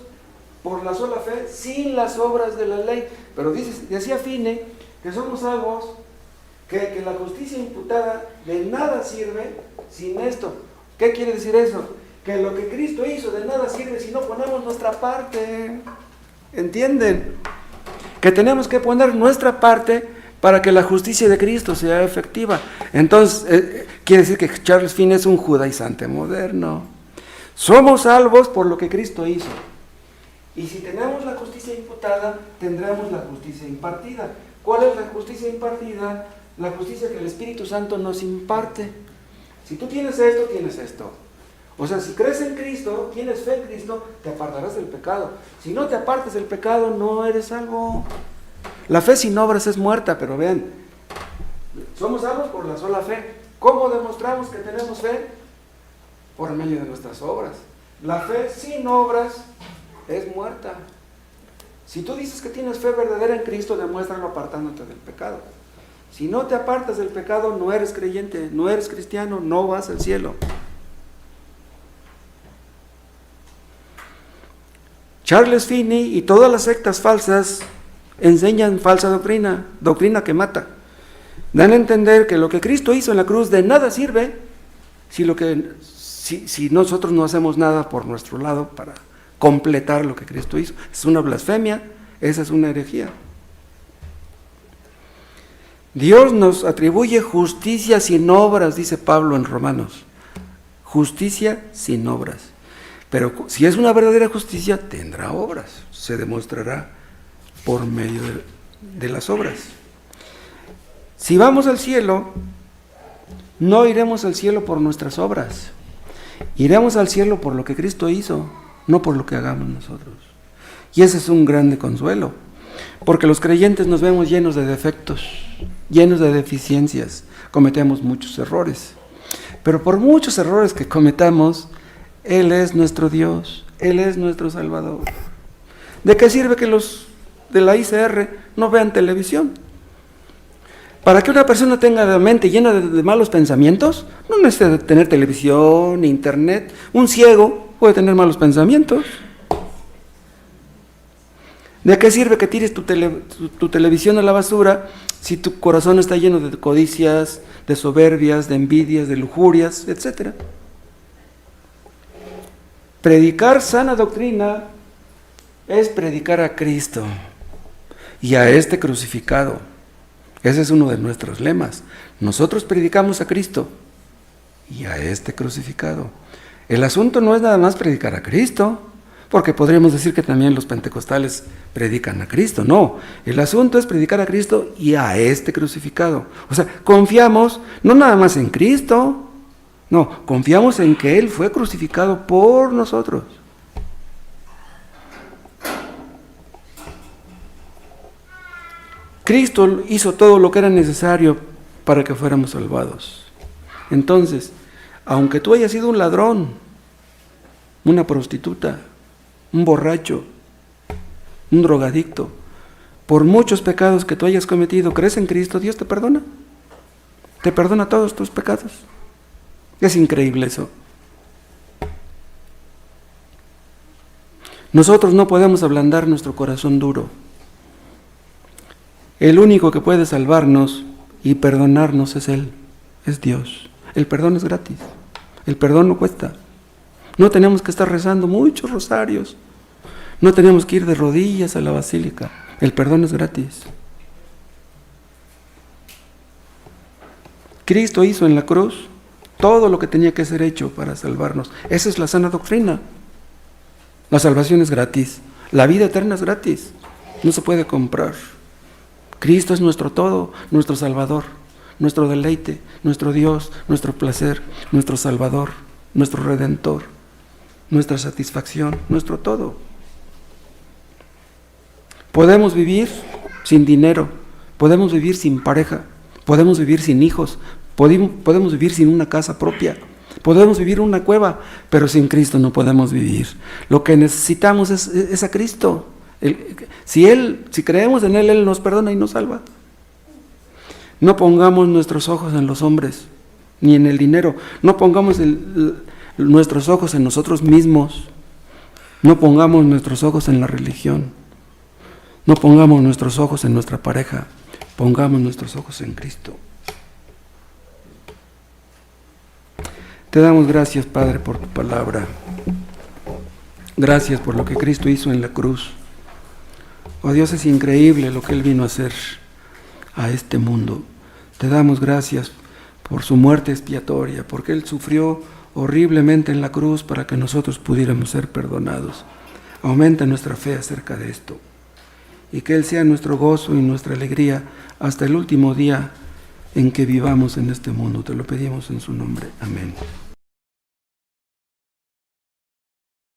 por la sola fe, sin las obras de la ley. Pero decía Finney que somos salvos, que la justicia imputada de nada sirve sin esto. ¿Qué quiere decir eso? Que lo que Cristo hizo de nada sirve si no ponemos nuestra parte. ¿Entienden? Que tenemos que poner nuestra parte para que la justicia de Cristo sea efectiva. Entonces, quiere decir que Charles Finney es un judaizante moderno. Somos salvos por lo que Cristo hizo. Y si tenemos la justicia imputada, tendremos la justicia impartida. ¿Cuál es la justicia impartida? La justicia que el Espíritu Santo nos imparte. Si tú tienes esto, tienes esto. O sea, si crees en Cristo, tienes fe en Cristo, te apartarás del pecado. Si no te apartas del pecado, no eres salvo. La fe sin obras es muerta, pero vean, somos salvos por la sola fe. ¿Cómo demostramos que tenemos fe? Por medio de nuestras obras. La fe sin obras es muerta. Si tú dices que tienes fe verdadera en Cristo, demuéstralo apartándote del pecado. Si no te apartas del pecado, no eres creyente, no eres cristiano, no vas al cielo. Charles Finney y todas las sectas falsas enseñan falsa doctrina, doctrina que mata. Dan a entender que lo que Cristo hizo en la cruz de nada sirve si nosotros no hacemos nada por nuestro lado para completar lo que Cristo hizo. Es una blasfemia, esa es una herejía. Dios nos atribuye justicia sin obras, dice Pablo en Romanos. justicia sin obras. Pero si es una verdadera justicia, tendrá obras, se demostrará por medio de las obras. Si vamos al cielo, no iremos al cielo por nuestras obras, iremos al cielo por lo que Cristo hizo, no por lo que hagamos nosotros. Y ese es un grande consuelo, porque los creyentes nos vemos llenos de defectos, llenos de deficiencias, cometemos muchos errores. Pero por muchos errores que cometamos, Él es nuestro Dios, Él es nuestro Salvador. ¿De qué sirve que los de la ICR no vean televisión? Para que una persona tenga la mente llena de malos pensamientos, no necesita tener televisión, ni internet. Un ciego puede tener malos pensamientos. ¿De qué sirve que tires tu televisión a la basura si tu corazón está lleno de codicias, de soberbias, de envidias, de lujurias, etcétera? Predicar sana doctrina es predicar a Cristo y a este crucificado. Ese es uno de nuestros lemas. Nosotros predicamos a Cristo y a este crucificado. El asunto no es nada más predicar a Cristo, porque podríamos decir que también los pentecostales predican a Cristo. No, el asunto es predicar a Cristo y a este crucificado. O sea, confiamos no nada más en Cristo, no, confiamos en que Él fue crucificado por nosotros. Cristo hizo todo lo que era necesario para que fuéramos salvados. Entonces, aunque tú hayas sido un ladrón, una prostituta, un borracho, un drogadicto, por muchos pecados que tú hayas cometido, ¿crees en Cristo? Dios te perdona. Te perdona todos tus pecados. Es increíble eso. Nosotros no podemos ablandar nuestro corazón duro. El único que puede salvarnos y perdonarnos es Él, es Dios. El perdón es gratis, el perdón no cuesta. No tenemos que estar rezando muchos rosarios, no tenemos que ir de rodillas a la basílica, el perdón es gratis. Cristo hizo en la cruz todo lo que tenía que ser hecho para salvarnos. Esa es la sana doctrina. La salvación es gratis, la vida eterna es gratis, no se puede comprar. Cristo es nuestro todo, nuestro Salvador, nuestro deleite, nuestro Dios, nuestro placer, nuestro Salvador, nuestro Redentor, nuestra satisfacción, nuestro todo. Podemos vivir sin dinero, podemos vivir sin pareja, podemos vivir sin hijos, podemos vivir sin una casa propia, podemos vivir en una cueva, pero sin Cristo no podemos vivir. Lo que necesitamos es a Cristo. Si creemos en Él, Él nos perdona y nos salva. No pongamos nuestros ojos en los hombres, ni en el dinero. No pongamos nuestros ojos en nosotros mismos. No pongamos nuestros ojos en la religión. No pongamos nuestros ojos en nuestra pareja. Pongamos nuestros ojos en Cristo. Te damos gracias, Padre, por tu palabra. Gracias por lo que Cristo hizo en la cruz. Oh Dios, es increíble lo que Él vino a hacer a este mundo. Te damos gracias por su muerte expiatoria, porque Él sufrió horriblemente en la cruz para que nosotros pudiéramos ser perdonados. Aumenta nuestra fe acerca de esto, y que Él sea nuestro gozo y nuestra alegría hasta el último día en que vivamos en este mundo. Te lo pedimos en su nombre. Amén.